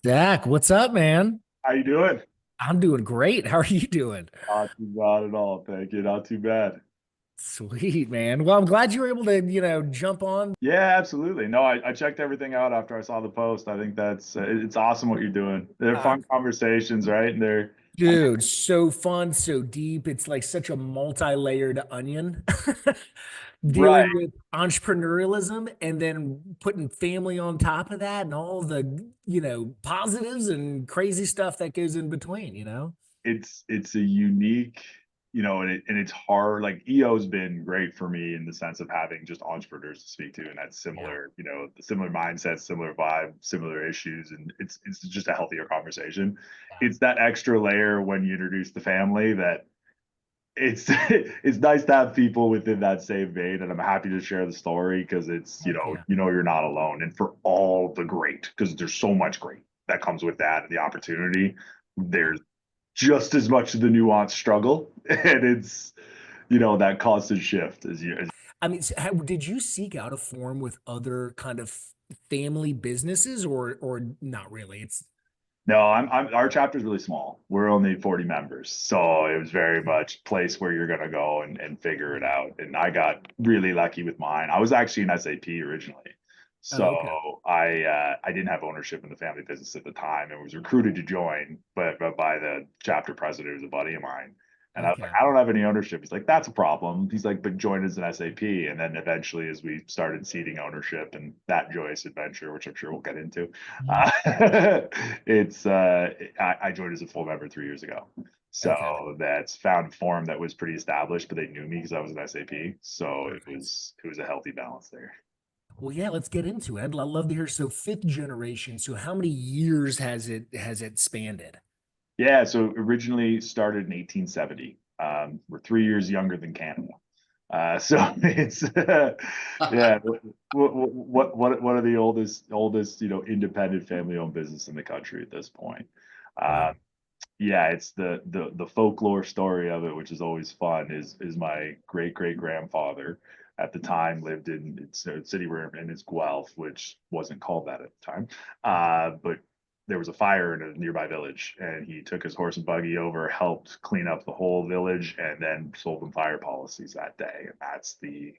Dak, what's up, man? How you doing? I'm doing great. How are you doing? Not too bad at all. Thank you. Not too bad. Sweet, man. Well, I'm glad you were able to, jump on. Yeah, absolutely. No, I checked everything out after I saw the post. I think that's it's awesome what you're doing. They're Uh, fun conversations, right? And they're Dude, so fun, so deep. It's like such a multi-layered onion. right. Dealing with entrepreneurialism and then putting family on top of that and all the, positives and crazy stuff that goes in between, It's a unique, and it's hard. Like EO's been great for me in the sense of having just entrepreneurs to speak to, and that's Yeah. similar, the similar mindset, similar vibe, similar issues, and it's just a healthier conversation. Yeah. It's that extra layer when you introduce the family that it's it's nice to have people within that same vein, and I'm happy to share the story because it's Heck yeah. you're not alone, and for all the great, because there's so much great that comes with that and the opportunity. Yeah. There's just as much of the nuanced struggle, and it's that constant shift as I mean, did you seek out a forum with other kind of family businesses or not really? It's no, I'm our chapter is really small. We're only 40 members. So it was very much place where you're gonna go and figure it yeah. out. And I got really lucky with mine. I was actually an SAP originally. Oh, So okay. I didn't have ownership in the family business at the time and was recruited to join, but by the chapter president who's a buddy of mine. And I was like, Okay. I don't have any ownership. He's like, that's a problem. He's like, but join as an SAP. And then eventually, as we started seeding ownership and that joyous adventure, which I'm sure we'll get into, Mhm. uh, it's I joined as a full member 3 years ago. Okay. So that's found form that was pretty established, but they knew me because I was an SAP. So it Perfect. was it was a healthy balance there. Well, yeah, let's get into it. I'd love to hear. So fifth generation. So how many years has it spanned? Yeah, so originally started in 1870. We're 3 years younger than Canada. So it's yeah, one of the oldest independent family owned business in the country at this point. Wow. Um, yeah, it's the folklore story of it, which is always fun. Is my great grandfather at the time lived in it's a city where and it's Guelph, which wasn't called that at the time. But there was a fire in a nearby village, and he took his horse and buggy over, helped clean up the whole village, and then sold them fire policies that day. And that's the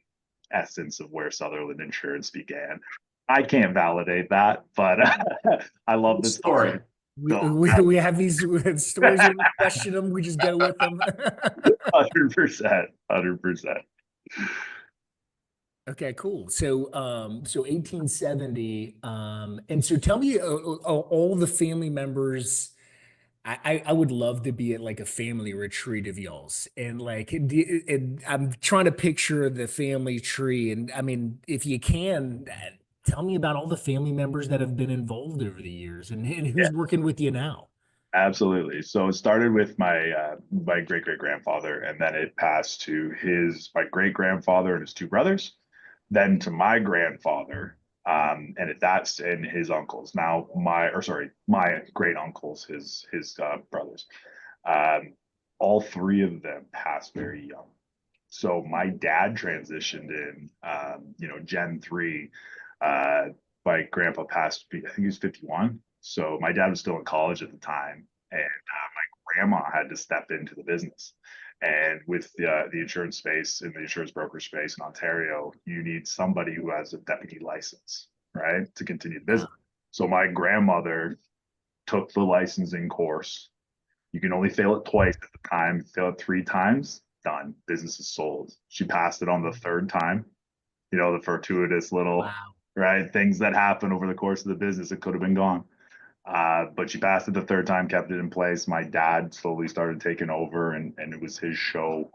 essence of where Sutherland Insurance began. I can't validate that, but I love the story. Story. We, So we, we have these stories when we question them, we just go with them. 100%, 100%. Okay, cool. So 1870. And so tell me all the family members. I would love to be at like a family retreat of y'all's, and like, and I'm trying to picture the family tree. And I mean, if you can, tell me about all the family members that have been involved over the years, and Yeah, who's working with you now. absolutely. So it started with my great grandfather, and then it passed to his my great grandfather and his two brothers, then to my grandfather, that's and his uncles. Now my great uncles, his brothers. Um, all three of them passed very young. So my dad transitioned in, Gen 3. Uh, my grandpa passed, I think he was 51. So my dad was still in college at the time. And my grandma had to step into the business. And with the insurance space and the insurance broker space in Ontario, you need somebody who has a deputy license, right, to continue the Wow. business. So my grandmother took the licensing course. You can only fail it twice at the time. Fail it three times, done. Business is sold. She passed it on the third time. The fortuitous little Wow. right things that happen over the course of the business. It could have been gone. But she passed it the third time, kept it in place. My dad slowly started taking over, and it was his show.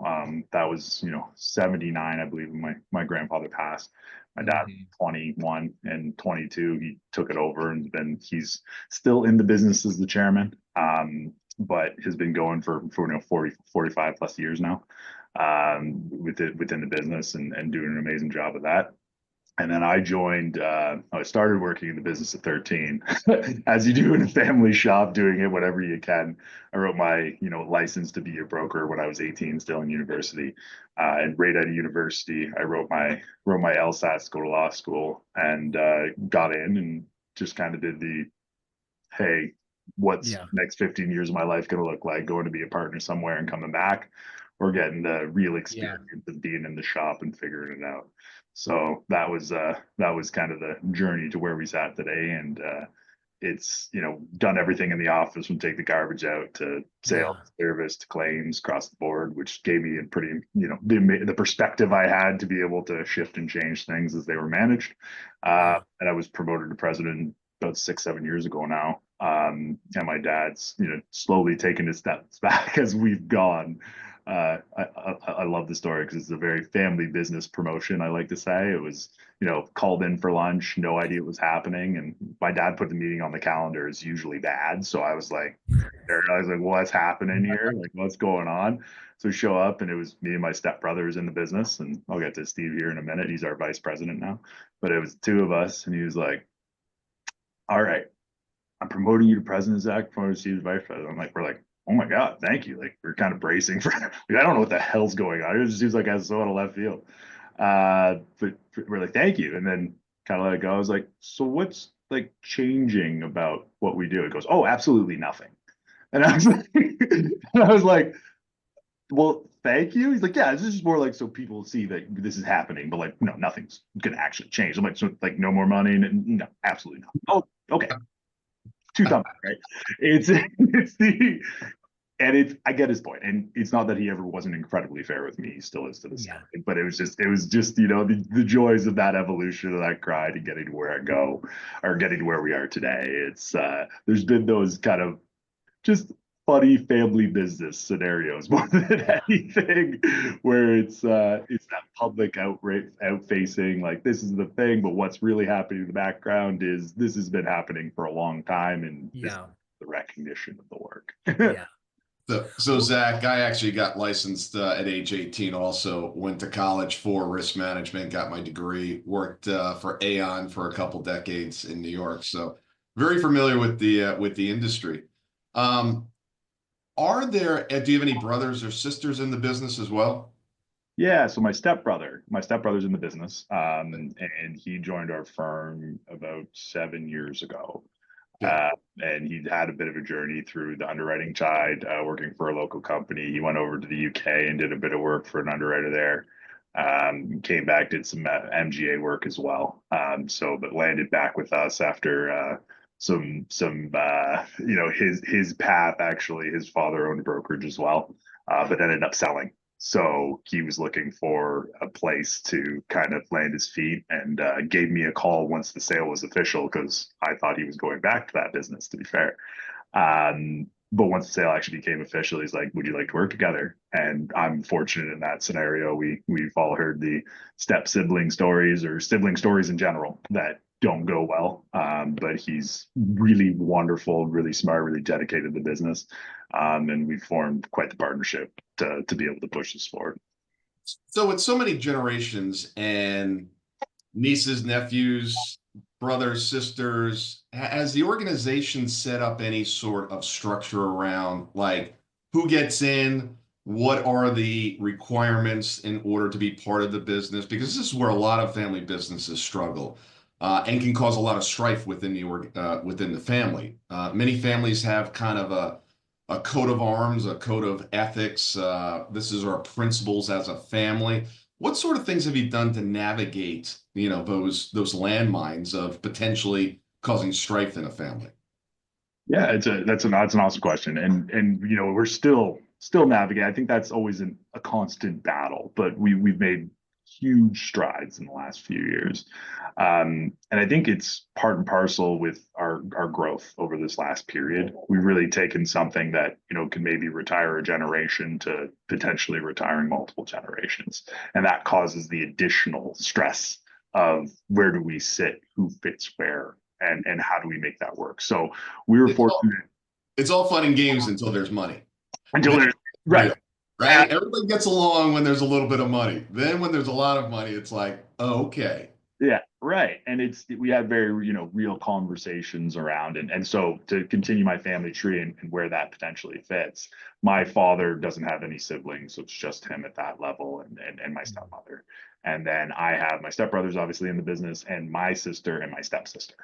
That was 79, I believe, when my grandfather passed. My dad Mhm. 21 and 22, he took it over and he's still in the business as the chairman. But has been going for 45 plus years now within the business and doing an amazing job of that. And then I joined, I started working in the business at 13, as you do in a family shop, doing it whatever you can. I wrote my, license to be a broker when I was 18, still in university. And right out of university, I wrote my LSATs to go to law school and got in and just kind of did hey, what's Yeah. next 15 years of my life going to look like, going to be a partner somewhere and coming back, or getting the real Yeah. experience of being in the shop and figuring it out. So that was kind of the journey to where we sat today. And it's, you know, done everything in the office from take the garbage out to sales, Yeah. service to claims across the board, which gave me a pretty, you know, the perspective I had to be able to shift and change things as they were managed. Yeah. And I was promoted to president about 6, 7 years ago now. And my dad's, you know, slowly taking his steps back as we've gone. I love the story because it's a very family business promotion. I like to say it was, you know, called in for lunch, no idea what was happening, and my dad put the meeting on the calendar is usually bad. So I was like, what's happening here? Like, what's going on? So show up, and it was me and my stepbrothers in the business, and I'll get to Steve here in a minute. He's our vice president now, but it was two of us, and he was like, all right, I'm promoting you to president, Zach, promoted Steve to vice president. I'm like, we're like, oh my God, thank you. Like, we're kind of bracing for, like, I don't know what the hell's going on. It just seems like I was so out of left field. But we're like, thank you. And then kind of let it go. I was like, so what's like changing about what we do? It goes, oh, absolutely nothing. And I was like, and I was like, well, thank you. He's like, yeah, this is more like so people see that this is happening, but like, no, nothing's gonna actually change. I'm like, so like no more money? No, absolutely not. Oh, okay, two thumbs, right? It's the and it's I get his point, and it's not that he ever wasn't incredibly fair with me. He still is to this Yeah. day. But it was just you know the joys of that evolution of that grind and getting to where I go, or getting to where we are today. It's there's been those kind of just funny family business scenarios more than anything, where it's that public out facing like this is the thing, but what's really happening in the background is this has been happening for a long time, and this is Yeah. the recognition of the work. Yeah. So Zach, I actually got licensed at age 18. Also went to college for risk management, got my degree, worked for Aon for a couple decades in New York. So very familiar with the industry. Um, do you have any brothers or sisters in the business as well? Yeah, so my stepbrother's in the business, and he joined our firm about 7 years ago. Okay. And he had a bit of a journey through the underwriting side, working for a local company. He went over to the UK and did a bit of work for an underwriter there. Came back, did some MGA work as well. But landed back with us after you know, his path actually. His father owned a brokerage as well, but ended up selling. So he was looking for a place to kind of land his feet, and gave me a call once the sale was official because I thought he was going back to that business, to be fair. But once the sale actually became official, he's like, "Would you like to work together?" And I'm fortunate in that scenario. We've all heard the step sibling stories or sibling stories in general that don't go well. But he's really wonderful, really smart, really dedicated to the business, and we formed quite the partnership to be able to push this forward. So with so many generations and nieces, nephews, brothers, sisters, has the organization set up any sort of structure around like who gets in? What are the requirements in order to be part of the business? Because this is where a lot of family businesses struggle, and can cause a lot of strife within within the family. Many families have kind of a coat of arms, a code of ethics. This is our principles as a family. What sort of things have you done to navigate, you know, those landmines of potentially causing strife in a family? Yeah, that's an awesome question, and you know we're still navigating. I think that's always a constant battle, but we've made huge strides in the last few years, and I think it's part and parcel with our growth over this last period. We've really taken something that you know can maybe retire a generation to potentially retiring multiple generations, and that causes the additional stress of where do we sit, who fits where, and how do we make that work. So we were It's all fortunate it's all fun and games until there's money. until Then there's it's right. real, right? Everybody gets along when there's a little bit of money. Then when there's a lot of money, it's like, oh, okay. Yeah, right. And we had very, you know, real conversations around and so to continue my family tree and where that potentially fits, my father doesn't have any siblings, so it's just him at that level and my stepmother. And then I have my stepbrothers obviously in the business and my sister and my stepsister.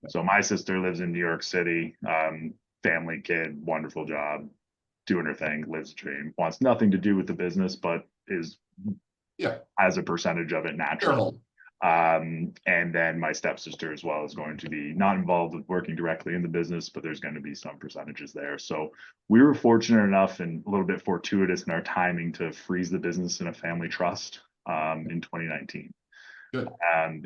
So my sister lives in New York City, family kid, wonderful job, doing her thing, lives a dream, wants nothing to do with the business, but is Yeah, as a percentage of it naturally. shareholder. And then my stepsister as well is going to be not involved with working directly in the business, but there's going to be some percentages there. So we were fortunate enough and a little bit fortuitous in our timing to freeze the business in a family trust in 2019. Good.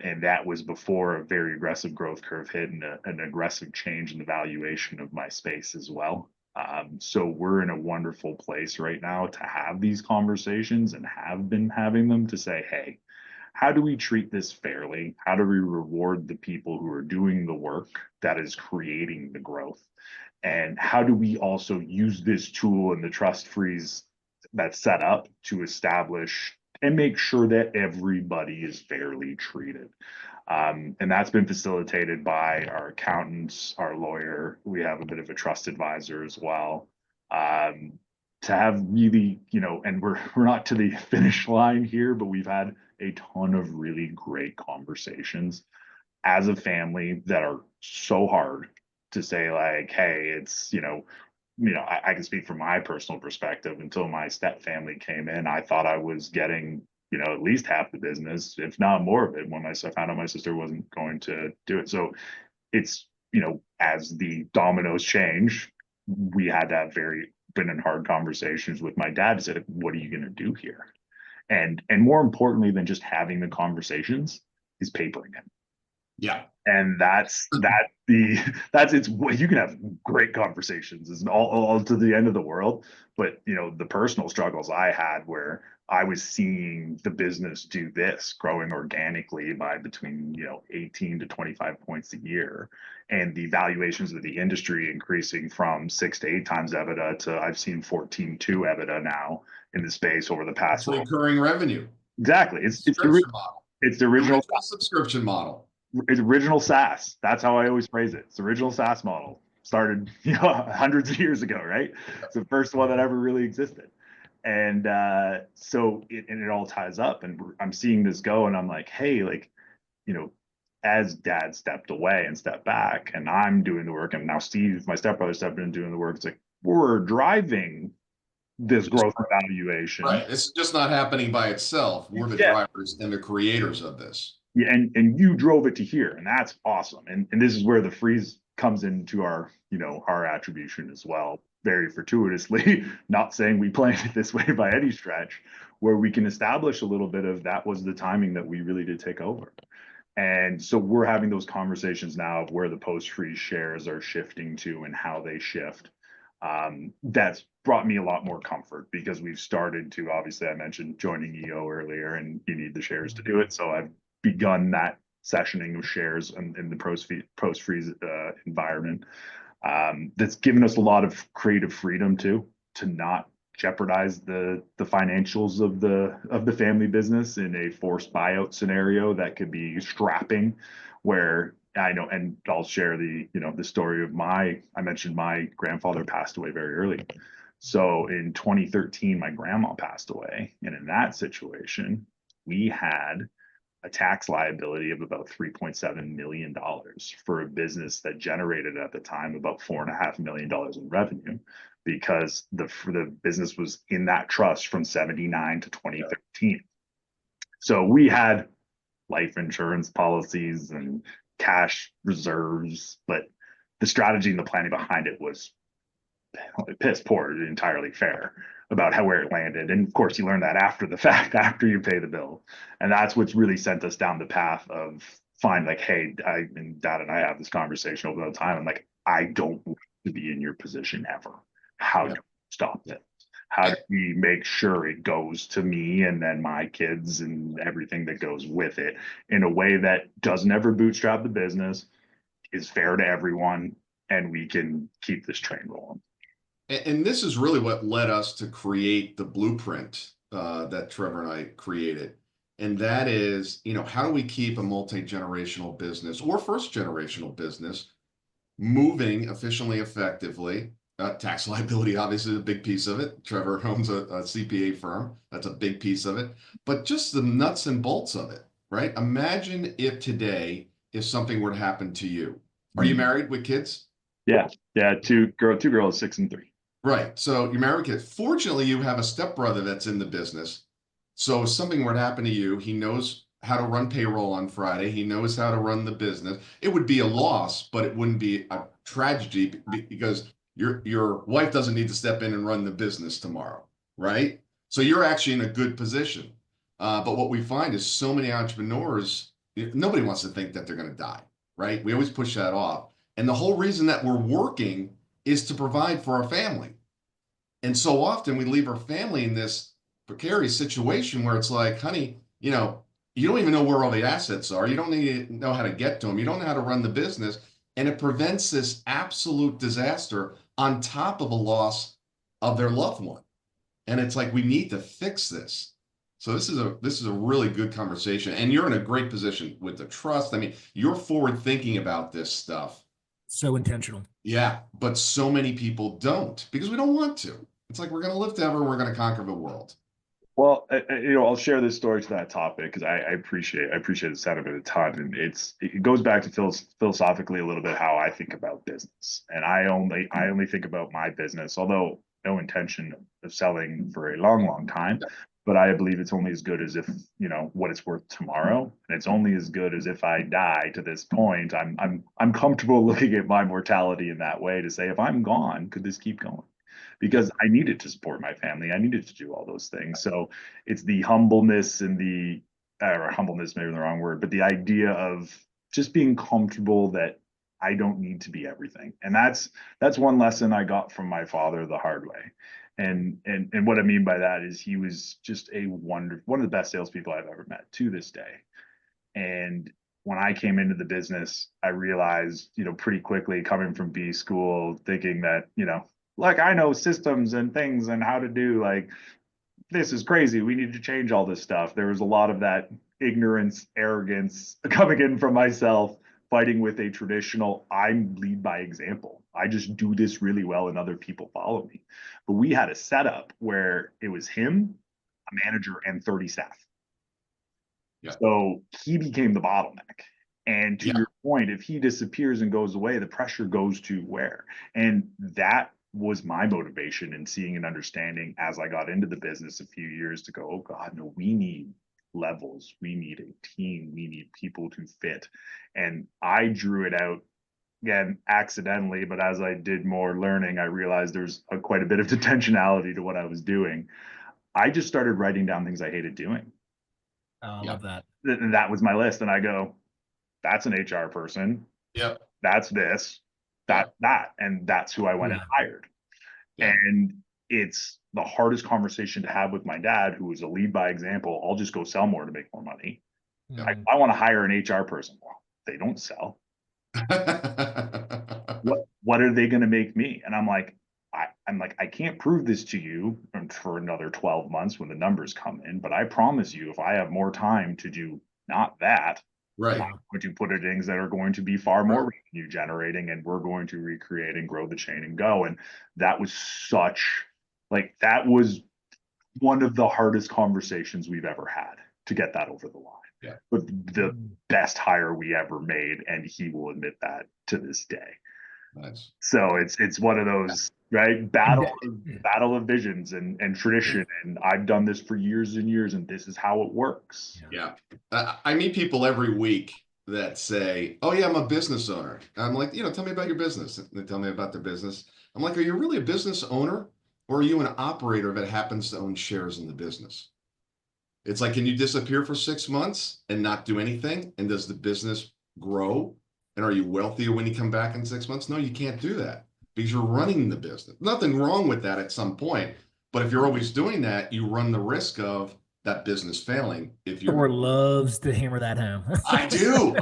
And that was before a very aggressive growth curve hit and an aggressive change in the valuation of my space as well. So we're in a wonderful place right now to have these conversations and have been having them to say, hey, how do we treat this fairly? How do we reward the people who are doing the work that is creating the growth? And how do we also use this tool and the trust freeze that's set up to establish and make sure that everybody is fairly treated? And that's been facilitated by our accountants, our lawyer. We have a bit of a trust advisor as well. To have really, and we're not to the finish line here, but we've had a ton of really great conversations as a family that are so hard to say like, hey, it's, I can speak from my personal perspective. Until my step family came in, I thought I was getting, at least half the business, if not more of it, when I found out my sister wasn't going to do it. So it's, as the dominoes change, we had to have very been in hard conversations with my dad to say, what are you going to do here? And more importantly than just having the conversations is papering it. Yeah. And that's it's, you can have great conversations, is all to the end of the world, but the personal struggles I had where I was seeing the business do this, growing organically by between 18 to 25 points a year, and the valuations of the industry increasing from 6 to 8 times EBITDA to I've seen 14 to EBITDA now in the space over the past. It's recurring revenue. Exactly. It's the model. It's the original subscription model. It's original SaaS. That's how I always phrase it. It's the original SaaS model. Started hundreds of years ago, right? It's the first one that ever really existed. And so it all ties up. And I'm seeing this go, and I'm like, hey, like, as dad stepped away and stepped back, and I'm doing the work, and now Steve, my stepbrother, stepped in and doing the work. It's like we're driving this growth valuation. Right. It's just not happening by itself. We're the drivers and the creators of this. Yeah, and you drove it to here, and that's awesome. And this is where the freeze comes into our, our attribution as well. Very fortuitously, not saying we planned it this way by any stretch, where we can establish a little bit of that was the timing that we really did take over. And so we're having those conversations now of where the post-freeze shares are shifting to and how they shift. That's brought me a lot more comfort because we've started to, obviously, I mentioned joining EO earlier, and you need the shares to do it. So I've begun that sessioning of shares in the post-freeze environment. That's given us a lot of creative freedom to not jeopardize the financials of the family business in a forced buyout scenario that could be strapping, where I know, and I'll share the story of I mentioned my grandfather passed away very early. So in 2013, my grandma passed away, and in that situation, we had a tax liability of about $3.7 million for a business that generated at the time about $4.5 million in revenue, because the business was in that trust from 79 to 2013. So we had life insurance policies and cash reserves, but the strategy and the planning behind it was piss poor, entirely fair about where it landed. And of course, you learn that after the fact, after you pay the bill. And that's what's really sent us down the path of like, hey, and Dad and I have this conversation over the time. I'm like, I don't want to be in your position ever. How do we stop it? How do we make sure it goes to me and then my kids and everything that goes with it in a way that doesn't ever bootstrap the business, is fair to everyone, and we can keep this train rolling? And this is really what led us to create the blueprint that Trevor and I created. And that is, how do we keep a multi-generational business or first-generational business moving efficiently, effectively? Tax liability, obviously, is a big piece of it. Trevor owns a CPA firm. That's a big piece of it. But just the nuts and bolts of it, right? Imagine if today, if something were to happen to you, Are you married with kids? Yeah. Yeah. Two girls, 6 and 3. Right. So you're married with kids. Fortunately, you have a stepbrother that's in the business. So if something were to happen to you, he knows how to run payroll on Friday. He knows how to run the business. It would be a loss, but it wouldn't be a tragedy because your wife doesn't need to step in and run the business tomorrow, right? So you're actually in a good position. But what we find is so many entrepreneurs, nobody wants to think that they're going to die, right? We always push that off. And the whole reason that we're working is to provide for our family. And so often we leave our family in this precarious situation where it's like, honey, you don't even know where all the assets are. You don't need to know how to get to them. You don't know how to run the business. And it prevents this absolute disaster on top of a loss of their loved one. And it's like, we need to fix this. So this is a really good conversation. And you're in a great position with the trust. I mean, you're forward thinking about this stuff. So intentional. Yeah, but so many people don't because we don't want to. It's like we're going to live forever. We're going to conquer the world. Well, I'll share this story to that topic because I appreciate the sentiment a ton, and it goes back to philosophically a little bit how I think about business, and I only think about my business, although no intention of selling for a long time, but I believe it's only as good as if what it's worth tomorrow, and it's only as good as if I die to this point. I'm comfortable looking at my mortality in that way to say if I'm gone, could this keep going? Because I needed to support my family. I needed to do all those things. So it's the humbleness and or humbleness, maybe the wrong word, but the idea of just being comfortable that I don't need to be everything. And that's one lesson I got from my father the hard way. And what I mean by that is he was just one of the best salespeople I've ever met to this day. And when I came into the business, I realized, pretty quickly coming from B school, thinking that, like I know systems and things and how to do this is crazy. We need to change all this stuff. There was a lot of that ignorance, arrogance coming in from myself, fighting with a traditional, I lead by example. I just do this really well and other people follow me. But we had a setup where it was him, a manager, and 30 staff. Yeah. So he became the bottleneck. And to your point, if he disappears and goes away, the pressure goes to where? And that was my motivation in seeing and understanding as I got into the business a few years to go, oh God, no, we need levels. We need a team. We need people to fit. And I drew it out again, accidentally, but as I did more learning, I realized there's quite a bit of intentionality to what I was doing. I just started writing down things I hated doing. I love that. That was my list. And I go, that's an HR person. Yep. That's this. That. And that's who I went and hired. Yeah. And it's the hardest conversation to have with my dad, who was a lead by example. I'll just go sell more to make more money. Yeah. I want to hire an HR person. Well, they don't sell. What are they going to make me? And I'm like, I can't prove this to you for another 12 months when the numbers come in, but I promise you, if I have more time to do not that, right, I'm going to put in things that are going to be far more revenue generating, and we're going to recreate and grow the chain and go. And that was that was one of the hardest conversations we've ever had to get that over the line. Yeah. But the best hire we ever made, and he will admit that to this day. Nice. So it's one of those battle of visions and tradition, and I've done this for years and years, and this is how it works. Yeah. I meet people every week that say, oh yeah, I'm a business owner. I'm like, tell me about your business. They tell me about their business. I'm like, are you really a business owner, or are you an operator that happens to own shares in the business? It's like, can you disappear for 6 months and not do anything? And does the business grow? And are you wealthier when you come back in 6 months? No, you can't do that because you're running the business. Nothing wrong with that at some point. But if you're always doing that, you run the risk of that business failing. If you're Thor loves to hammer that home. I do.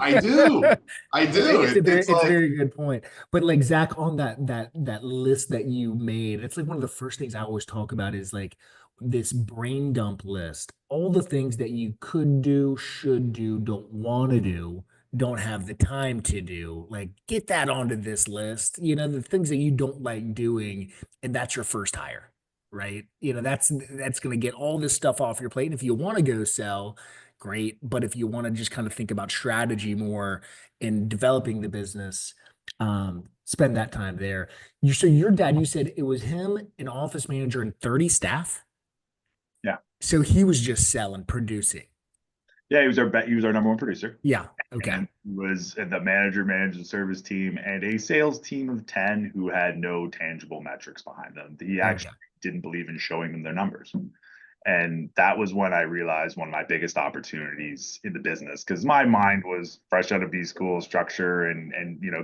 It's a very good point. But like Zach, on that list that you made, it's like one of the first things I always talk about is like this brain dump list. All the things that you could do, should do, don't want to do, don't have the time to do. Like, get that onto this list. The things that you don't like doing, and that's your first hire. Right. That's going to get all this stuff off your plate. And if you want to go sell, great. But if you want to just kind of think about strategy more in developing the business, spend that time there. So your dad, you said it was him, an office manager, and 30 staff. Yeah. So he was just selling, producing. Yeah, he was our number one producer. Yeah. Okay. And was the manager, managed the service team, and a sales team of 10 who had no tangible metrics behind them. He Okay. actually didn't believe in showing them their numbers. And that was when I realized one of my biggest opportunities in the business, because my mind was fresh out of B school structure and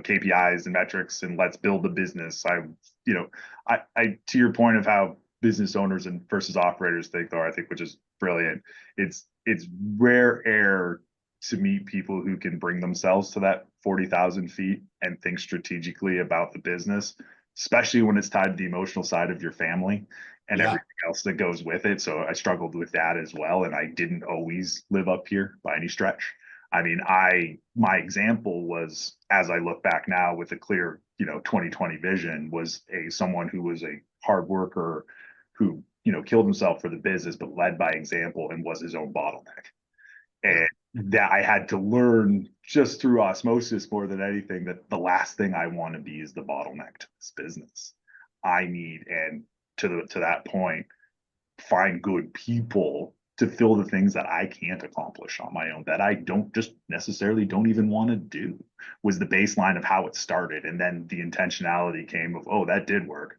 KPIs and metrics and let's build a business. I to your point of how business owners and versus operators think, though, I think, which is brilliant. It's rare air to meet people who can bring themselves to that 40,000 feet and think strategically about the business, especially when it's tied to the emotional side of your family and Yeah. everything else that goes with it. So I struggled with that as well. And I didn't always live up here by any stretch. I mean, my example was, as I look back now with a clear, 2020 vision, was someone who was a hard worker who, killed himself for the business, but led by example and was his own bottleneck. Yeah. And that I had to learn just through osmosis more than anything, that the last thing I want to be is the bottleneck to this business. I need, and to that point, find good people to fill the things that I can't accomplish on my own, that I don't even want to do, was the baseline of how it started. And then the intentionality came of, oh, that did work.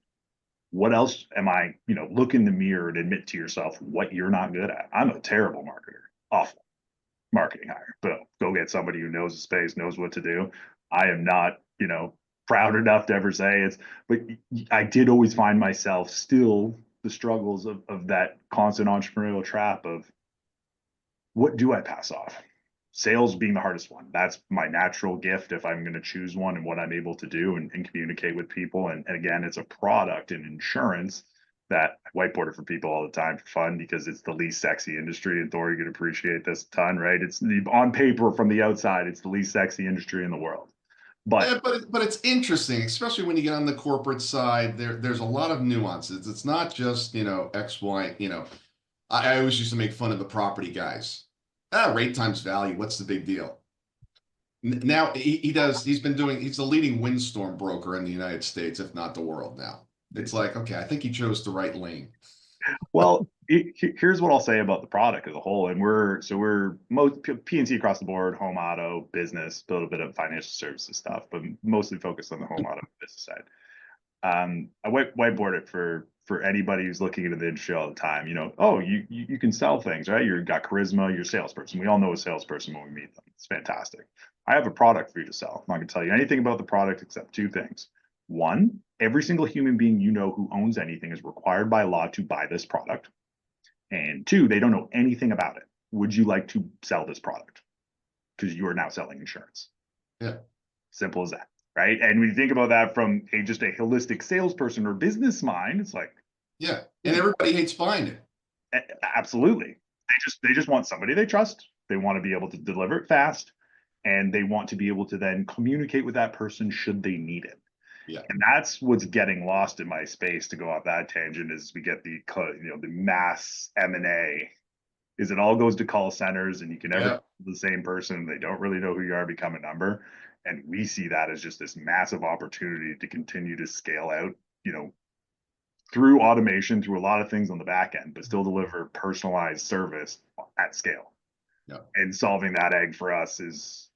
What else am I, look in the mirror and admit to yourself what you're not good at. I'm a terrible marketer, awful marketing hire. But go get somebody who knows the space, knows what to do. I am not, proud enough to ever say it's, but I did always find myself still the struggles of that constant entrepreneurial trap of, what do I pass off? Sales being the hardest one. That's my natural gift if I'm going to choose one, and what I'm able to do and communicate with people. And again, it's a product in insurance that I whiteboard it for people all the time for fun, because it's the least sexy industry. And Thor, you can appreciate this a ton, right? It's on paper from the outside, it's the least sexy industry in the world. But Yeah, but it's interesting, especially when you get on the corporate side. There's a lot of nuances. It's not just X, Y. I always used to make fun of the property guys. Rate times value. What's the big deal? Now he does. He's been doing. He's the leading windstorm broker in the United States, if not the world. Now it's like, okay, I think he chose the right lane. well, here's what I'll say about the product as a whole. And we're most P&C across the board, home, auto, business, a little bit of financial services stuff, but mostly focused on the home, auto, business side. I whiteboard it for anybody who's looking into the industry all the time. Oh, you can sell things, right? You've got charisma, you're a salesperson. We all know a salesperson when we meet them. It's fantastic. I have a product for you to sell. I'm not going to tell you anything about the product except two things. One, every single human being who owns anything is required by law to buy this product. And two, they don't know anything about it. Would you like to sell this product? Because you are now selling insurance. Yeah. Simple as that. Right. And when you think about that from just a holistic salesperson or business mind, it's like, Yeah, and everybody hates buying it. Absolutely. They just want somebody they trust. They want to be able to deliver it fast, and they want to be able to then communicate with that person should they need it. Yeah. And that's what's getting lost in my space, to go off that tangent, is we get the mass M&A, is it all goes to call centers, and you can never the same person. They don't really know who you are, become a number. And we see that as just this massive opportunity to continue to scale out, through automation, through a lot of things on the back end, but still deliver personalized service at scale. Yeah. And solving that egg for us is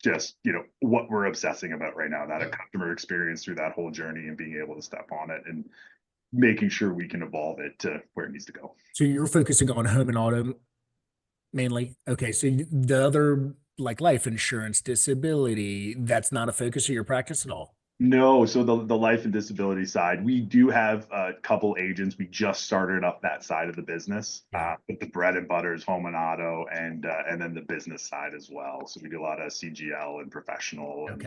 just, what we're obsessing about right now, that a customer experience through that whole journey, and being able to step on it and making sure we can evolve it to where it needs to go. So you're focusing on home and auto mainly. Okay. So the other, like life insurance, disability, that's not a focus of your practice at all. No, so the life and disability side, we do have a couple agents. We just started up that side of the business, but the bread and butter is home and auto, and then the business side as well. So we do a lot of CGL and professional, and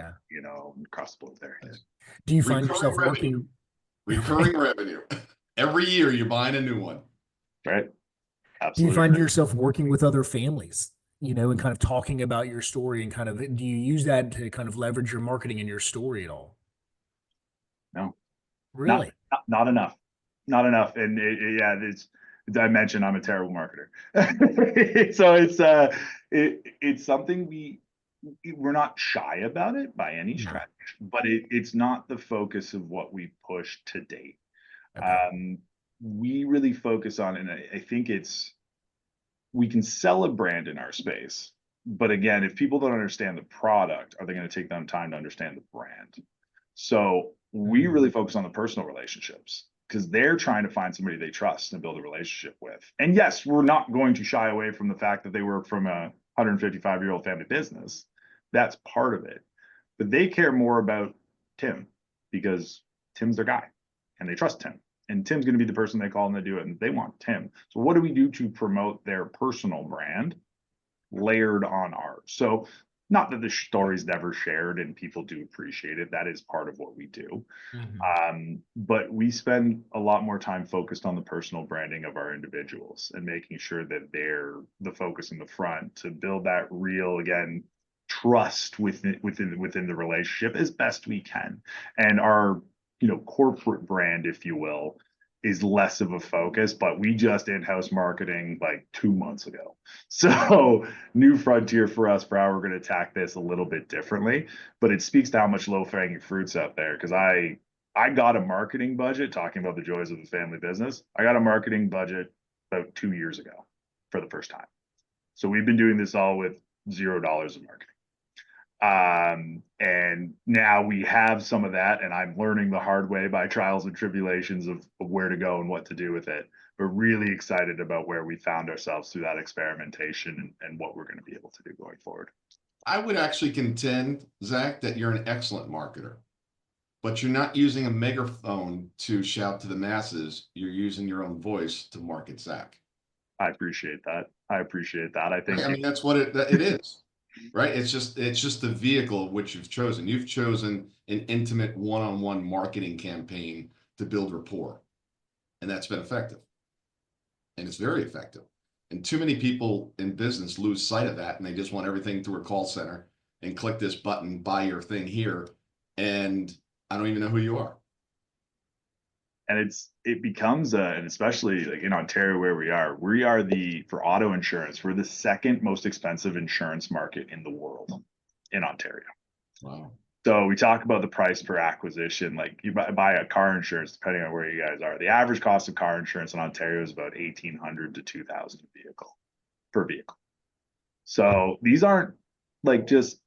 across the board there. Do you find yourself working recurring revenue every year? You're buying a new one, right? Absolutely. Do you find yourself working with other families, and kind of talking about your story, and kind of, do you use that to kind of leverage your marketing and your story at all? No, really, not enough, not enough. And I mentioned I'm a terrible marketer, so it's something we're not shy about it by any Yeah. stretch, but it's not the focus of what we push to date. Okay. Um, we really focus on, and I think we can sell a brand in our space, but again, if people don't understand the product, are they going to take them time to understand the brand? So we Mm, really focus on the personal relationships because they're trying to find somebody they trust and build a relationship with. And yes, we're not going to shy away from the fact that they work from a 155-year-old family business. That's part of it. But they care more about Tim because Tim's their guy and they trust Tim. And Tim's going to be the person they call and they do it, and they want Tim. So what do we do to promote their personal brand layered on ours? So not that the story's never shared and people do appreciate it. That is part of what we do. mhm. But we spend a lot more time focused on the personal branding of our individuals and making sure that they're the focus in the front to build that real, again, trust within the relationship as best we can. And our, corporate brand, if you will, is less of a focus, but we just in-house marketing like 2 months ago. So new frontier for us for how we're going to attack this a little bit differently, but it speaks to how much low-hanging fruits out there. Because I got a marketing budget, talking about the joys of the family business. I got a marketing budget about 2 years ago for the first time. So we've been doing this all with $0 of marketing. And now we have some of that, and I'm learning the hard way by trials and tribulations of where to go and what to do with it. We're really excited about where we found ourselves through that experimentation and what we're going to be able to do going forward. I would actually contend, Zach, that you're an excellent marketer, but you're not using a megaphone to shout to the masses. You're using your own voice to market Zach. I appreciate that. I appreciate that. I Right? think I mean, that's what it is, right? It's just the vehicle which you've chosen. You've chosen an intimate one-on-one marketing campaign to build rapport, and that's been effective, and it's very effective. And too many people in business lose sight of that, and they just want everything through a call center and click this button, buy your thing here, and I don't even know who you are. and it becomes and especially like in Ontario where we are the for auto insurance, we're the second most expensive insurance market in the world in Ontario. Wow. So we talk about the price per acquisition, like you buy a car insurance, depending on where you guys are. The average cost of car insurance in Ontario is about 1,800 to 2,000 per vehicle. So these aren't like just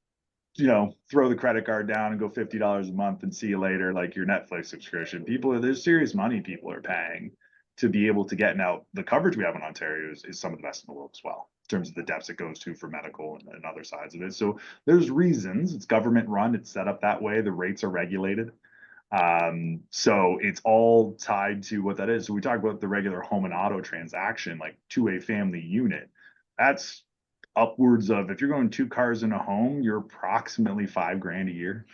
throw the credit card down and go $50 a month and see you later, like your Netflix subscription. There's serious money people are paying to be able to get. Now, the coverage we have in Ontario is some of the best in the world as well, in terms of the depths it goes to for medical and other sides of it. So there's reasons. It's government run, it's set up that way, the rates are regulated. So it's all tied to what that is. So we talk about the regular home and auto transaction, like to a family unit. That's upwards of, if you're going 2 cars in a home, you're approximately $5,000 a year.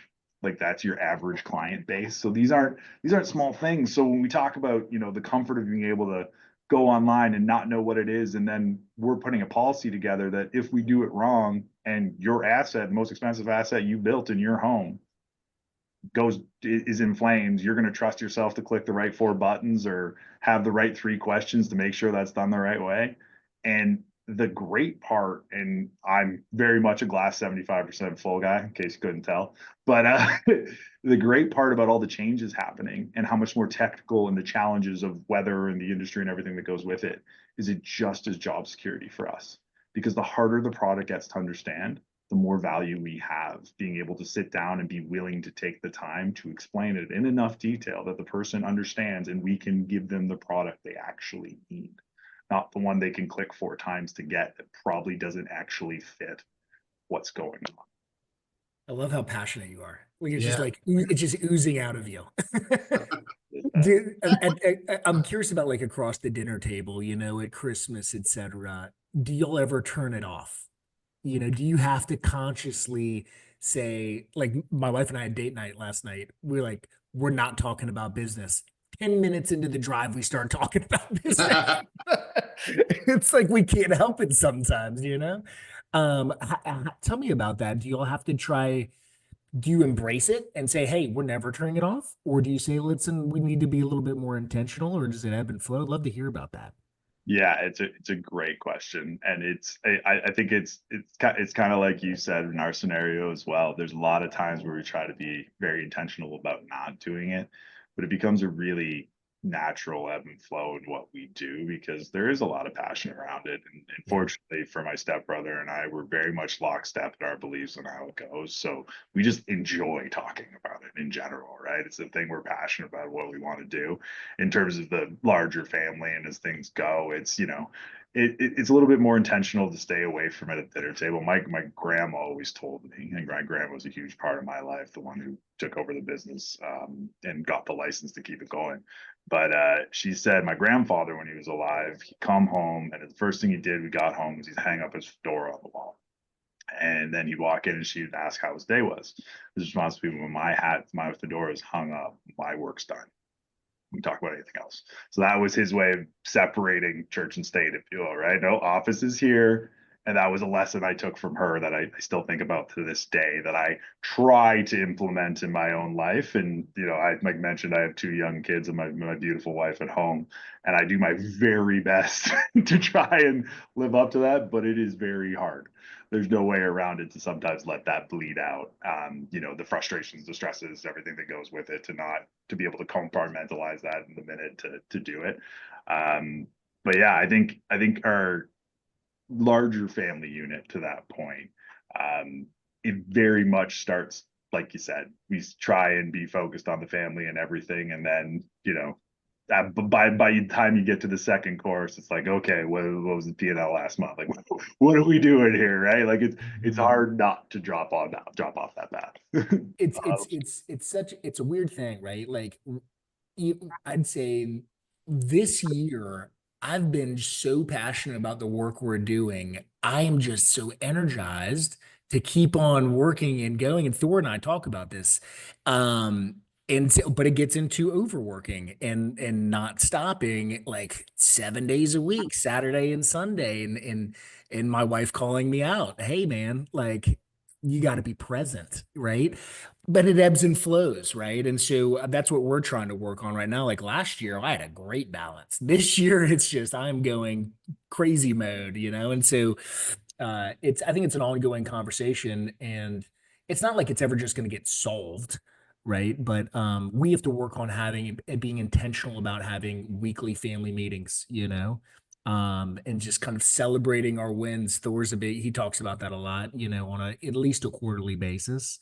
Like that's your average client base. So these aren't small things. So when we talk about, the comfort of being able to go online and not know what it is, and then we're putting a policy together that if we do it wrong and your asset, the most expensive asset you built in your home, is in flames, you're going to trust yourself to click the right 4 buttons or have the right 3 questions to make sure that's done the right way. And the great part, and I'm very much a glass 75% full guy, in case you couldn't tell, but the great part about all the changes happening and how much more technical and the challenges of weather and the industry and everything that goes with it is it just as job security for us. Because the harder the product gets to understand, the more value we have being able to sit down and be willing to take the time to explain it in enough detail that the person understands and we can give them the product they actually need, not the one they can click 4 times to get that probably doesn't actually fit what's going on. I love how passionate you are. Like it's just Yeah. like it's just oozing out of you. I'm curious about like across the dinner table, at Christmas, etc. Do y'all ever turn it off? Do you have to consciously say, like my wife and I had date night last night. We're not talking about business. 10 minutes into the drive, we start talking about business. It's like we can't help it sometimes. Tell me about that. Do you all have to try? Do you embrace it and say, "Hey, we're never turning it off," or do you say, "Listen, we need to be a little bit more intentional," or does it ebb and flow? I'd love to hear about that. Yeah, it's a great question, and I think it's kind of like you said in our scenario as well. There's a lot of times where we try to be very intentional about not doing it, but it becomes a really natural ebb and flow in what we do because there is a lot of passion around it. And Yeah. fortunately for my stepbrother and I, we're very much lockstep in our beliefs on how it goes. So we just enjoy talking about it in general, right? It's the thing we're passionate about, what we want to do in terms of the larger family and as things go. It's it's a little bit more intentional to stay away from it at the dinner table. My grandma always told me, and my grandma was a huge part of my life, the one who took over the business and got the license to keep it going. But she said my grandfather, when he was alive, he'd come home and the first thing he did, we got home, was he'd hang up his fedora on the wall. And then he'd walk in and she'd ask how his day was. His response would be, when my fedora is hung up, my work's done. We can talk about anything else. So that was his way of separating church and state, if you will, right? No, office is here. And that was a lesson I took from her that I still think about to this day, that I try to implement in my own life. And, I, like mentioned, I have two young kids and my beautiful wife at home. And I do my very best to try and live up to that, but it is very hard. There's no way around it to sometimes let that bleed out. The frustrations, the stresses, everything that goes with it, to be able to compartmentalize that in the minute to do it. But yeah, I think our larger family unit, to that point, it very much starts like you said. We try and be focused on the family and everything, and then by the time you get to the second course, it's like, okay, what was the P&L last month? Like, what are we doing here, right? Like, it's Mhm. hard not to drop off that path. It's a weird thing, right? Like I'd say this year, I've been so passionate about the work we're doing. I am just so energized to keep on working and going. And Thor and I talk about this. Um, but it gets into overworking and not stopping like 7 days a week, Saturday and Sunday, and my wife calling me out. Hey man, like you got to be present, right? But it ebbs and flows, right? And so that's what we're trying to work on right now. Like last year, I had a great balance. This year, it's just I'm going crazy mode, And so I think it's an ongoing conversation, and it's not like it's ever just going to get solved, right? But we have to work on having and being intentional about having weekly family meetings, and just kind of celebrating our wins. Thor's a big, he talks about that a lot, on at least a quarterly basis,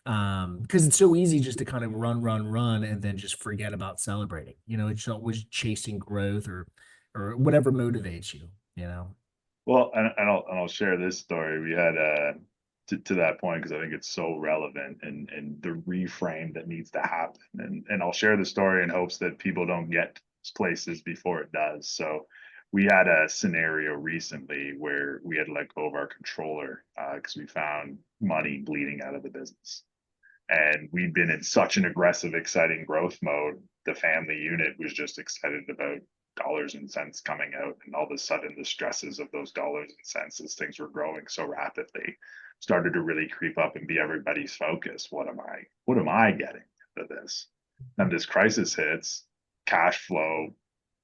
because it's so easy just to kind of run and then just forget about celebrating. It's always chasing growth or whatever motivates you. Well, and I'll share this story. We had to that point because I think it's so relevant, and the reframe that needs to happen. And I'll share the story in hopes that people don't get to these places before it does. So we had a scenario recently where we had to let go of our controller because we found money bleeding out of the business. And we'd been in such an aggressive, exciting growth mode. The family unit was just excited about dollars and cents coming out. And all of a sudden, the stresses of those dollars and cents, as things were growing so rapidly, started to really creep up and be everybody's focus. What am I getting out of this? And this crisis hits, cash flow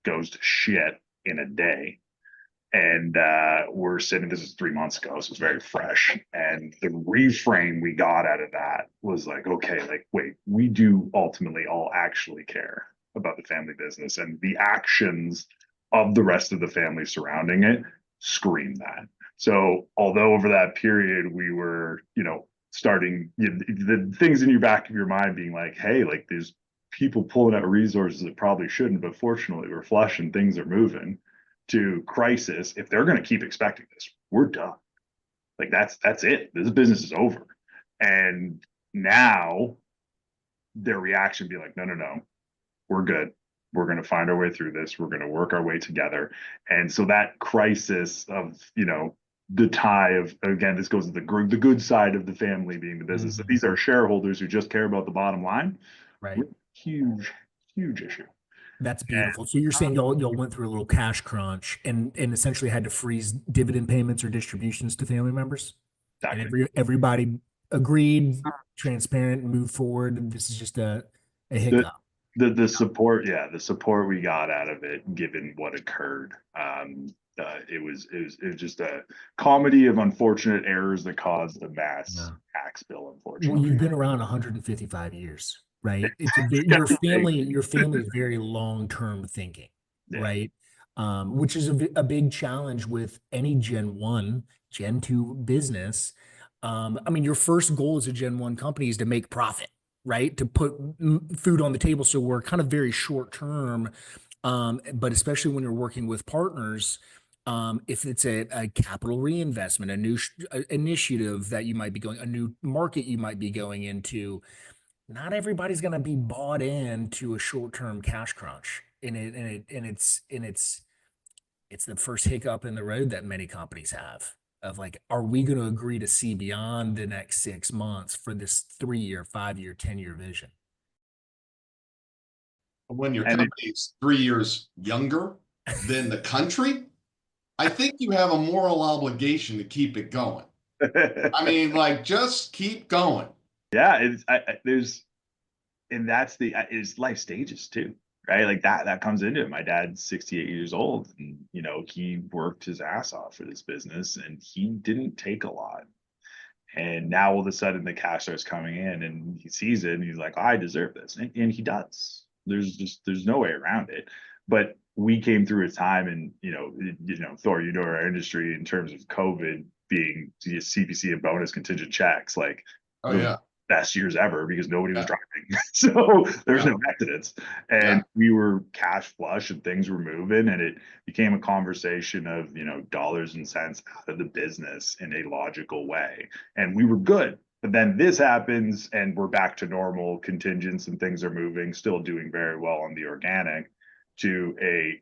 goes to shit in a day, and we're sitting, this is 3 months ago, so it's very fresh, and the reframe we got out of that was like, okay, like, wait, we do ultimately all actually care about the family business, and the actions of the rest of the family surrounding it scream that. So although over that period we were, starting, the things in your back of your mind being like, hey, like, there's people pulling out resources that probably shouldn't, but fortunately we're flush and things are moving, to crisis. If they're going to keep expecting this, we're done. Like, that's it. This business is over. And now their reaction be like, no, no, no, we're good. We're going to find our way through this. We're going to work our way together. And so that crisis of, the tie of, again, this goes to the good side of the family being the business. Mhm. These are shareholders who just care about the bottom line. Right. Huge, huge issue. That's beautiful. So you're saying y'all went through a little cash crunch and essentially had to freeze dividend payments or distributions to family members, and Exactly. everybody agreed, transparent, and moved forward. And this is just a The, hiccup. The support, yeah, the support we got out of it, given what occurred. It was just a comedy of unfortunate errors that caused a mass Yeah. tax bill, Well, you've unfortunately. been around 155 years, right? Big. Your family is very long-term thinking, Yeah. right? Which is a big challenge with any Gen 1, Gen 2 business. I mean, your first goal as a Gen 1 company is to make profit, right? To put food on the table. So we're kind of very short term. But especially when you're working with partners, if it's a capital reinvestment, a new initiative that you might be going, a new market you might be going into, not everybody's going to be bought into a short-term cash crunch. It's the first hiccup in the road that many companies have of like, are we going to agree to see beyond the next 6 months for this 3 year, 5 year, 10 year vision? When your And company is 3 years younger than the country, I think you have a moral obligation to keep it going. I it, mean, like, just keep going. yeah, there's, and that's is life stages too, right? Like that comes into it. My dad's 68 years old, and he worked his ass off for this business, and he didn't take a lot. And now all of a sudden the cash starts coming in, and he sees it, and he's like, I deserve this, and he does. There's no way around it. But we came through a time, and Thor, our industry in terms of COVID being the CPC and bonus contingent checks, like Oh the yeah, best years ever because nobody was yeah, driving. So there's yeah, no accidents. And yeah. we were cash flush and things were moving. And it became a conversation of, dollars and cents out of the business in a logical way. And we were good. But then this happens and we're back to normal contingents and things are moving, still doing very well on the organic to a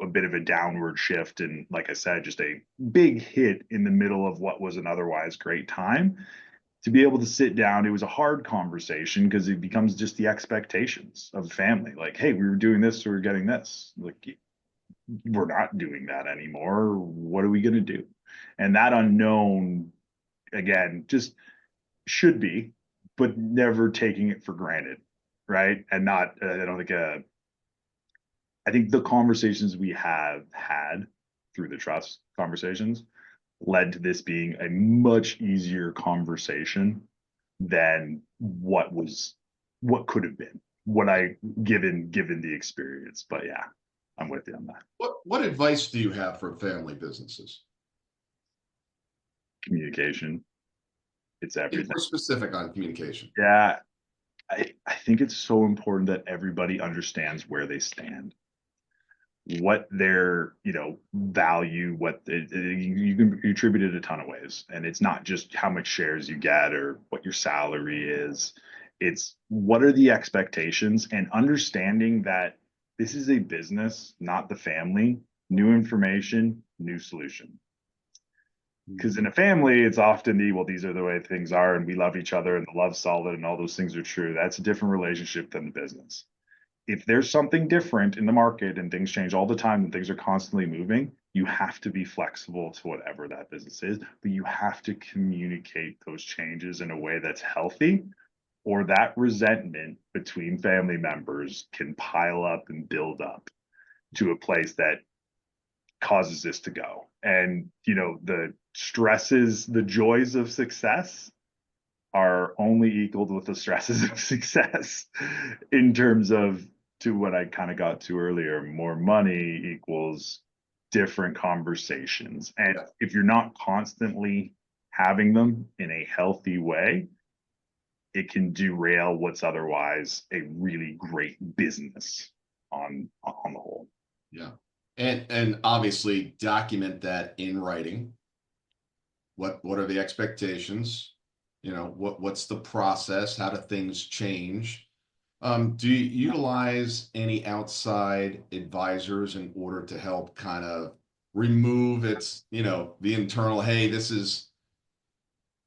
bit of a downward shift. And like I said, just a big hit in the middle of what was an otherwise great time to be able to sit down. It was a hard conversation because it becomes just the expectations of the family. Like, hey, we were doing this, so we're getting this. Like, we're not doing that anymore. What are we going to do? And that unknown, again, just should be, but never taking it for granted, right? And not, I don't think, I think the conversations we have had through the trust conversations led to this being a much easier conversation than what could have been what I given the experience. But yeah, I'm with you on that. What advice do you have for family businesses? Communication, it's Be everything. more specific on communication. Yeah, I think it's so important that everybody understands where they stand, what their value, you can attribute it a ton of ways, and it's not just how much shares you get or what your salary is. It's what are the expectations, and understanding that this is a business, not the family. New information, new solution. Because in a family, it's often these are the way things are, and we love each other, and the love's solid, and all those things are true. That's a different relationship than the business. If there's something different in the market and things change all the time and things are constantly moving, you have to be flexible to whatever that business is, but you have to communicate those changes in a way that's healthy, or that resentment between family members can pile up and build up to a place that causes this to go. And, the stresses, the joys of success are only equaled with the stresses of success in terms of to what I kind of got to earlier, more money equals different conversations. And Yeah. if you're not constantly having them in a healthy way, it can derail what's otherwise a really great business on the whole. Yeah. And obviously document that in writing. What are the expectations? What's the process? How do things change? Do you utilize any outside advisors in order to help kind of remove the internal, hey,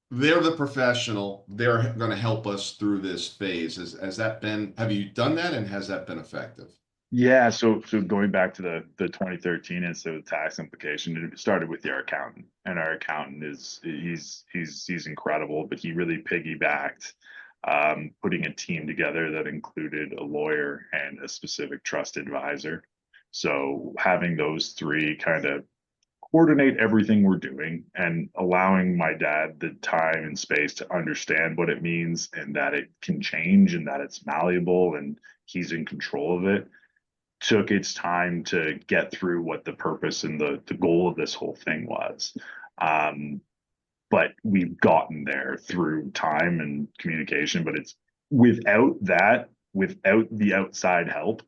they're the professional, they're going to help us through this phase. Have you done that, and has that been effective? Yeah, so going back to the 2013 incident with tax implication, it started with our accountant, and our accountant he's incredible, but he really piggybacked putting a team together that included a lawyer and a specific trust advisor. So having those three kind of coordinate everything we're doing and allowing my dad the time and space to understand what it means and that it can change and that it's malleable and he's in control of it took its time to get through what the purpose and the goal of this whole thing was. But we've gotten there through time and communication, but it's without that, without the outside help,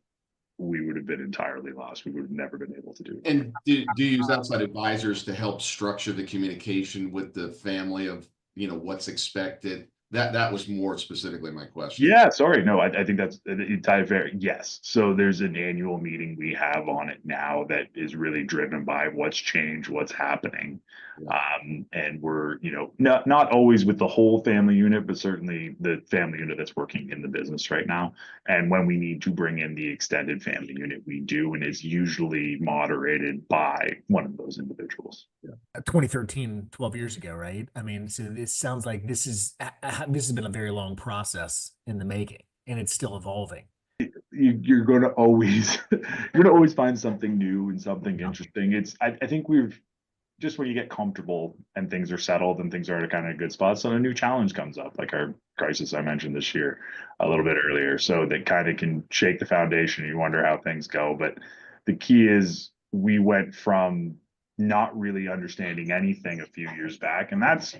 we would have been entirely lost. We would have never been able to do it. And do you use outside advisors to help structure the communication with the family of, what's expected? That was more specifically my question. Yeah, sorry. No, I think that's entirely fair. Yes. So there's an annual meeting we have on it now that is really driven by what's changed, what's happening. Yeah. And we're, not always with the whole family unit, but certainly the family unit that's working in the business right now. And when we need to bring in the extended family unit, we do, and it's usually moderated by one of those individuals. Yeah. 2013, 12 years ago, right? I mean, so this sounds like this has been a very long process in the making, and it's still evolving. You're going to always find something new and something interesting. I think we've just, when you get comfortable and things are settled and things are at a kind of good spot, so a new challenge comes up, like our crisis I mentioned this year a little bit earlier. So that kind of can shake the foundation. You wonder how things go. But the key is we went from not really understanding anything a few years back, and that's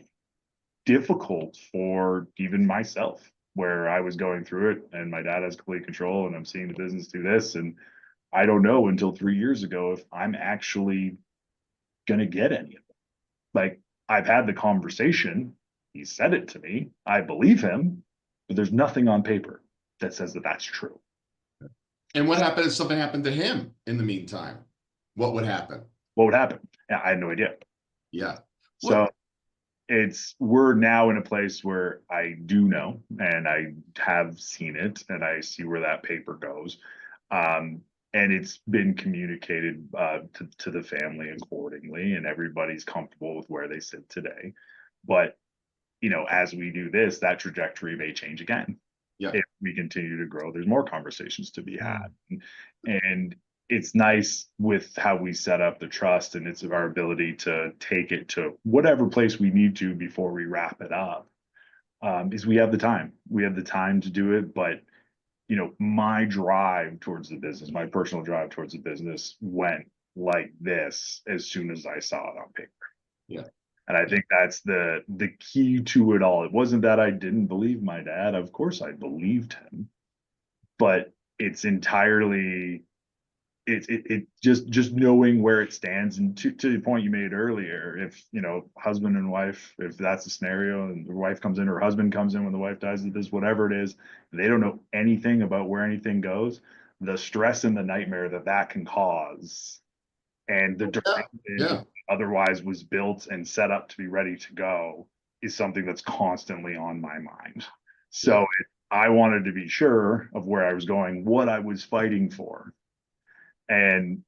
difficult for even myself, where I was going through it and my dad has complete control and I'm seeing the business do this. And I don't know until 3 years ago if I'm actually going to get any of it. Like, I've had the conversation. He said it to me. I believe him, but there's nothing on paper that says that that's true. And what happened if something happened to him in the meantime? What would happen? What would happen? Yeah, I had no idea. Yeah. So we're now in a place where I do know, and I have seen it, and I see where that paper goes. And it's been communicated to the family accordingly, and everybody's comfortable with where they sit today. But, as we do this, that trajectory may change again. Yeah. If we continue to grow, there's more conversations to be had. And it's nice with how we set up the trust, and it's our ability to take it to whatever place we need to before we wrap it up. Is we have the time. We have the time to do it, but my drive towards the business, my personal drive towards the business went like this as soon as I saw it on paper. Yeah. And I think that's the key to it all. It wasn't that I didn't believe my dad. Of course I believed him, but it's entirely it just knowing where it stands. And to the point you made earlier, if husband and wife, if that's the scenario and the wife comes in or husband comes in when the wife dies of this, whatever it is, they don't know anything about where anything goes, the stress and the nightmare that can cause, and the otherwise was built and set up to be ready to go, is something that's constantly on my mind. So I wanted to be sure of where I was going, what I was fighting for, and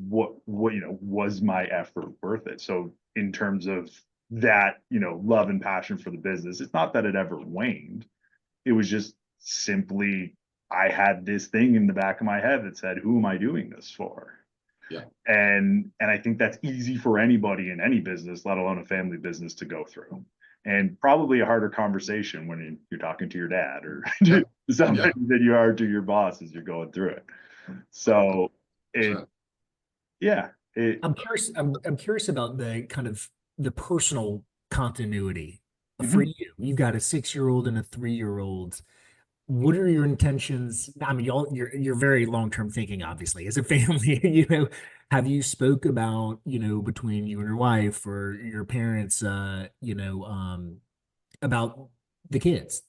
what was my effort worth it. So in terms of that, love and passion for the business, it's not that it ever waned. It was just simply, I had this thing in the back of my head that said, who am I doing this for? Yeah. And I think that's easy for anybody in any business, let alone a family business, to go through. And probably a harder conversation when you're talking to your dad or somebody than you are to your boss as you're going through it. So I'm curious. I'm curious about the kind of the personal continuity for you. You've got a 6-year-old and a 3-year-old. What are your intentions? I mean, you're very long-term thinking, obviously, as a family. Have you spoke about between you and your wife or your parents, about the kids?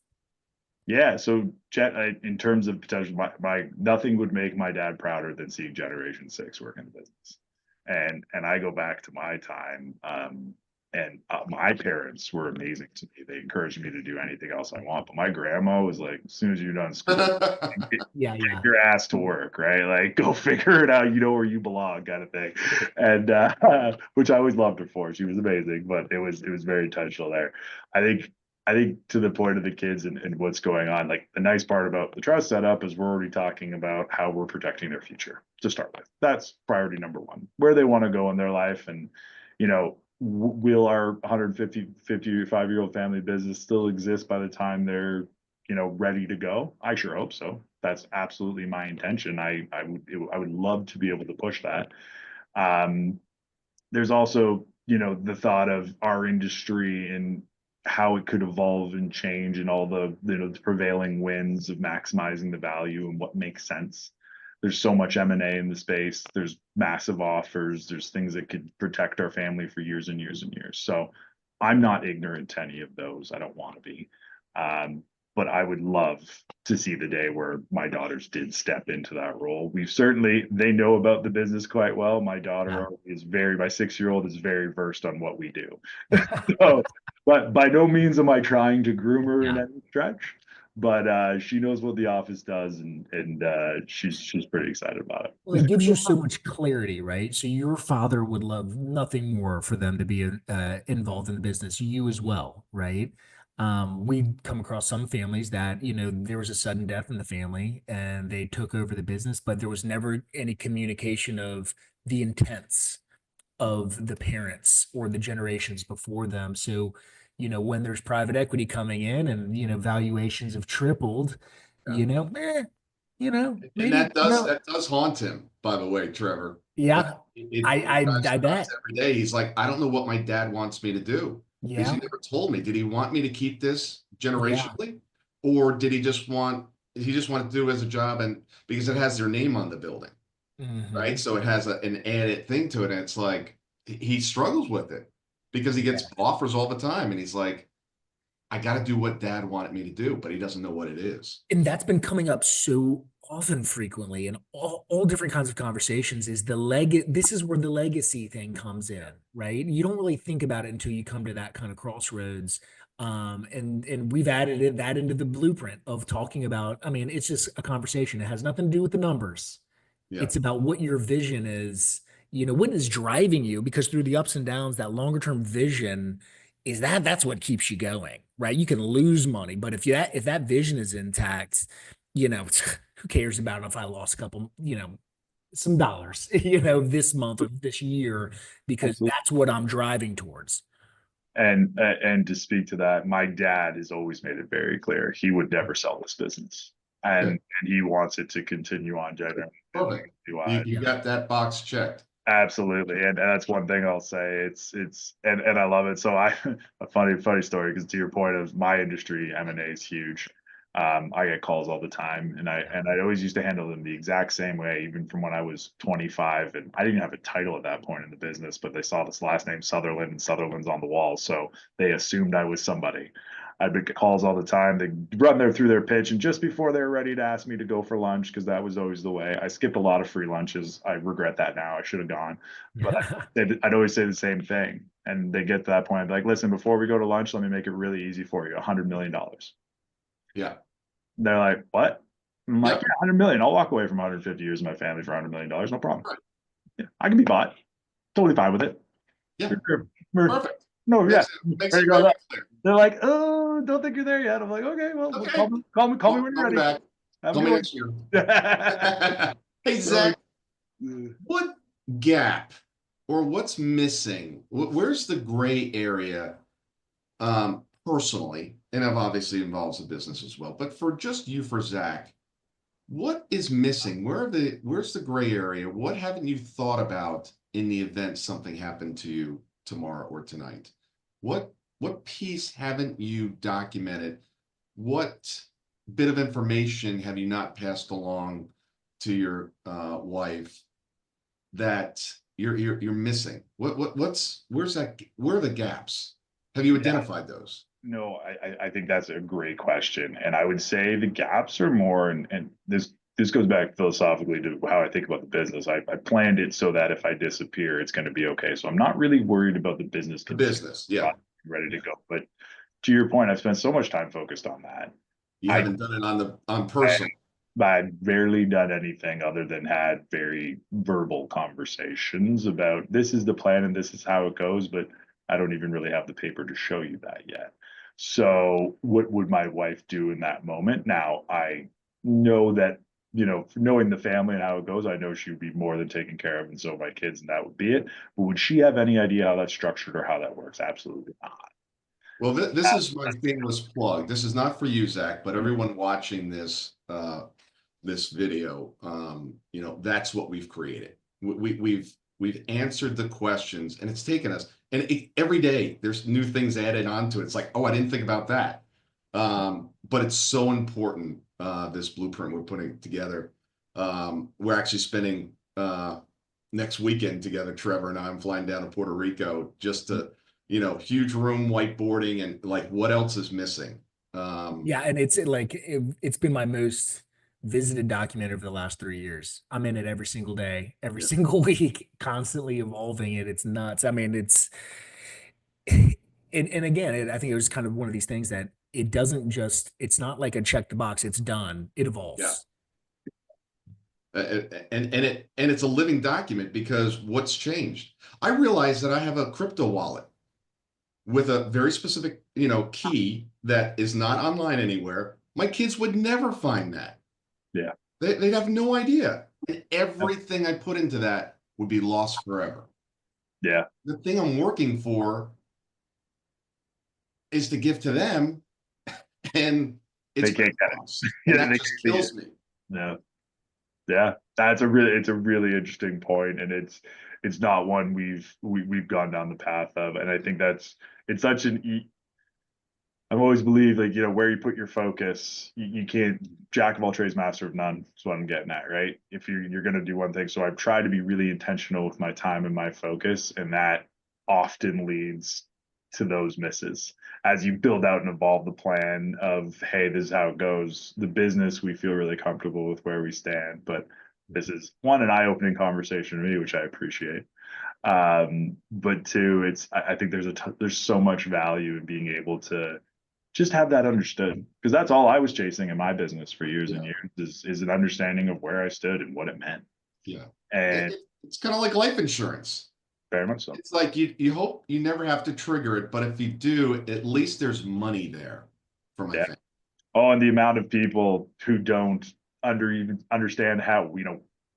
Yeah, so Chet, in terms of potential, my nothing would make my dad prouder than seeing Generation 6 work in the business. And I go back to my time, and my parents were amazing to me. They encouraged me to do anything else I want. But my grandma was like, as soon as you're done school, take your ass to work, right? Like, go figure it out. You know where you belong, kind of thing. And which I always loved her for. She was amazing, but it was very intentional there. I think I think to the point of the kids and what's going on, like the nice part about the trust setup is we're already talking about how we're protecting their future to start with. That's priority number one, where they want to go in their life. And, will our 55-year-old family business still exist by the time they're, ready to go? I sure hope so. That's absolutely my intention. I would love to be able to push that. Um, there's also, the thought of our industry and how it could evolve and change and all the, the prevailing winds of maximizing the value and what makes sense. There's so much M&A in the space. There's massive offers. There's things that could protect our family for years and years and years. So I'm not ignorant to any of those. I don't want to be. But I would love to see the day where my daughters did step into that role. They know about the business quite well. My daughter my 6-year-old is very versed on what we do. So, but by no means am I trying to groom her in any stretch. But she knows what the office does, and she's pretty excited about it. Well, it gives you so much clarity, right? So your father would love nothing more for them to be involved in the business. You as well, right? We come across some families that, there was a sudden death in the family and they took over the business, but there was never any communication of the intents of the parents or the generations before them. So, when there's private equity coming in and, valuations have tripled, Yeah. And maybe, that does haunt him, by the way, Trevor. yeah, It drives I him nuts bet. every day. He's like, I don't know what my dad wants me to do because he Yeah, never told me. Did he want me to keep this yeah. generationally, or did he just want to do it as a job, and because it has their name on the building, right? Hmm. So it has an added thing to it, and it's like he struggles with it because he gets offers all the time, and he's like, I got to do what dad wanted me to do, but he doesn't know what it is. And that's been coming up so often frequently in all different kinds of conversations is this is where the legacy thing comes in, right? You don't really think about it until you come to that kind of crossroads. And we've that into the blueprint of talking about, I mean, it's just a conversation. It has nothing to do with the numbers. Yeah. It's about what your vision is, what is driving you, because through the ups and downs, that longer term vision that's what keeps you going, right? You can lose money, but if that vision is intact, who cares about if I lost a couple, some dollars, this month or this year, because that's what I'm driving towards. And to speak to that, my dad has always made it very clear he would never sell this business, and Good. and he wants it to continue on, Jen. Perfect. You got that box checked. Absolutely, and that's one thing I'll say. And I love it. So a funny story, because to your point of my industry, M&A is huge. I get calls all the time, and I always used to handle them the exact same way, even from when I was 25, and I didn't have a title at that point in the business, but they saw this last name Sutherland, and Sutherland's on the wall, so they assumed I was somebody. I'd get calls all the time. They run through their pitch, and just before they were ready to ask me to go for lunch, because that was always the way. I skipped a lot of free lunches. I regret that now. I should have gone, but I'd always say the same thing. And they get to that point, I'd be like, listen, before we go to lunch, let me make it really easy for you. $100 million. Yeah. They're like, what? I'm like, Yep. yeah, 100 million. I'll walk away from 150 years of my family for $100 million. No problem. Right. Yeah, I can be bought. Totally fine with it. Yeah. Sure. Perfect. No, yeah. Makes There it you go. very clear. They're like, oh, don't think you're there yet. I'm like, okay, well, Okay. call me when you're ready. Back. Have a Call me good next year. one. Hey, Zach, what gap or what's missing? Where's the gray area, personally? And it obviously involves the business as well. But for just you, for Zach, what is missing? Where's the gray area? What haven't you thought about in the event something happened to you tomorrow or tonight? What piece haven't you documented? What bit of information have you not passed along to your wife that you're missing? Where's that? Where are the gaps? Have you identified those? No, I think that's a great question. And I would say the gaps are more, and this goes back philosophically to how I think about the business. I planned it so that if I disappear, it's going to be okay. So I'm not really worried about the business. The business, yeah. Ready to go. But to your point, I've spent so much time focused on that. You haven't done it on personal. I've rarely done anything other than had very verbal conversations about this is the plan and this is how it goes, but I don't even really have the paper to show you that yet. So what would my wife do in that moment? Now I know that, knowing the family and how it goes, I know she would be more than taken care of, and so my kids, and that would be it. But would she have any idea how that's structured or how that works? Absolutely not. Well, this is my shameless plug. This is not for you, Zach, but everyone watching this video, that's what we've created. We've answered the questions, and it's taken us, and every day there's new things added onto it. It's like, oh, I didn't think about that. But it's so important, this blueprint we're putting together. We're actually spending next weekend together, Trevor and I. I'm flying down to Puerto Rico just to, huge room, whiteboarding, and like what else is missing. Yeah, and it's been my most visited document over the last 3 years. I'm in it every single day, every Yeah. single week, constantly evolving it. It's nuts. I mean, and again, I think it was kind of one of these things that it doesn't just, it's not like a check the box, it's done. It Yeah. evolves. And it's a living document because what's changed? I realized that I have a crypto wallet with a very specific, key that is not online anywhere. My kids would never find that. Yeah. They'd have no idea. And everything I put into that would be lost forever. Yeah. The thing I'm working for is to give to them, and it's They can't get it. lost. And Yeah, that they just can't see it. kills me. No. Yeah, it's a really interesting point, and it's not one we've gone down the path of, and I think it's such I've always believed, like, where you put your focus, you can't, jack of all trades, master of none. That's what I'm getting at, right? If you're going to do one thing. So I've tried to be really intentional with my time and my focus, and that often leads to those misses. As you build out and evolve the plan of, hey, this is how it goes. The business, we feel really comfortable with where we stand, but this is one, an eye-opening conversation to me, which I appreciate. But two, I think there's so much value in being able to just have that understood, because that's all I was chasing in my business for years and Yeah. years is an understanding of where I stood and what it meant. Yeah. And It's kind of like life insurance. very much so. It's like you hope you never have to trigger it, but if you do, at least there's money there for my Yeah. family. Oh, and the amount of people who don't even understand how,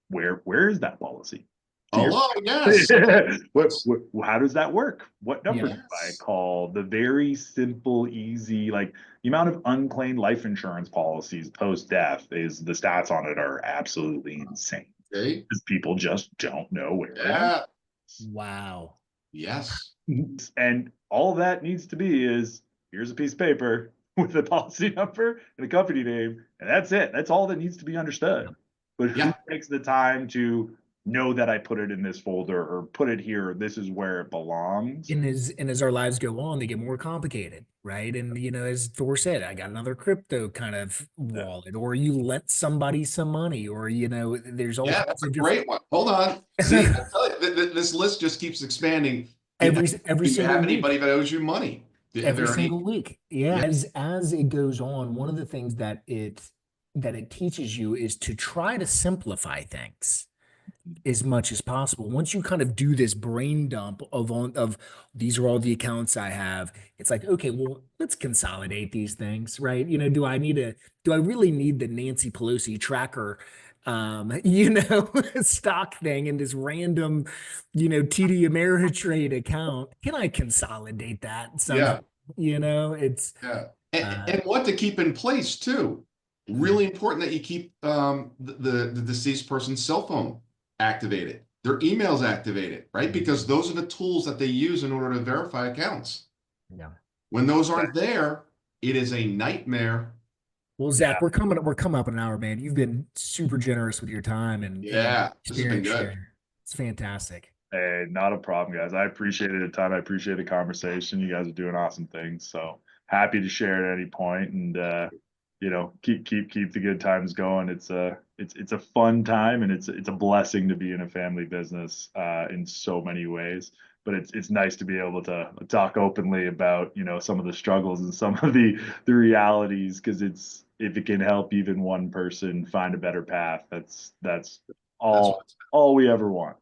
where is that policy? Hello, yes. How does that work? What number Yeah. do I Yes. call? The very simple, easy, like the amount of unclaimed life insurance policies post death, is the stats on it are absolutely insane, Okay. because people just don't know where it is. Yeah. Wow. Yes. And all that needs to be is, here's a piece of paper with a policy number and a company name, and that's it. That's all that needs to be understood. But who Yeah. takes the time to know that I put it in this folder, or put it here, this is where it belongs? And as our lives go on, they get more complicated, right? And as Thor said, I got another crypto kind of Yeah. wallet, or you lent somebody some money, or there's all Yeah, kinds that's a of great one. Hold on. See, I tell you, this list just keeps expanding. every Do you single have week. anybody that owes you money? Are Every there any? single week. Yeah. Yeah. As it goes on, one of the things that it teaches you is to try to simplify things as much as possible. Once you kind of do this brain dump of these are all the accounts I have, it's like, okay, well, let's consolidate these things, right? Do I really need the Nancy Pelosi tracker stock thing in this random, TD Ameritrade account? Can I consolidate that somehow? Yeah. It's Yeah. uh And what to keep in place too. Really important that you keep the deceased person's cell phone activated, their emails activated, right? Because those are the tools that they use in order to verify accounts. yeah. When those aren't there, it is a nightmare. Well, Zach, we're coming up in an hour, man. You've been super generous with your time and Yeah, this has been experience good. share. It's fantastic. Hey, not a problem, guys. I appreciate it a ton. I appreciate the conversation. You guys are doing awesome things. So happy to share at any point, and keep the good times going. It's a fun time, and it's a blessing to be in a family business in so many ways. But it's nice to be able to talk openly about, some of the struggles and some of the realities, because if it can help even one person find a better path, that's That's all what all we ever want.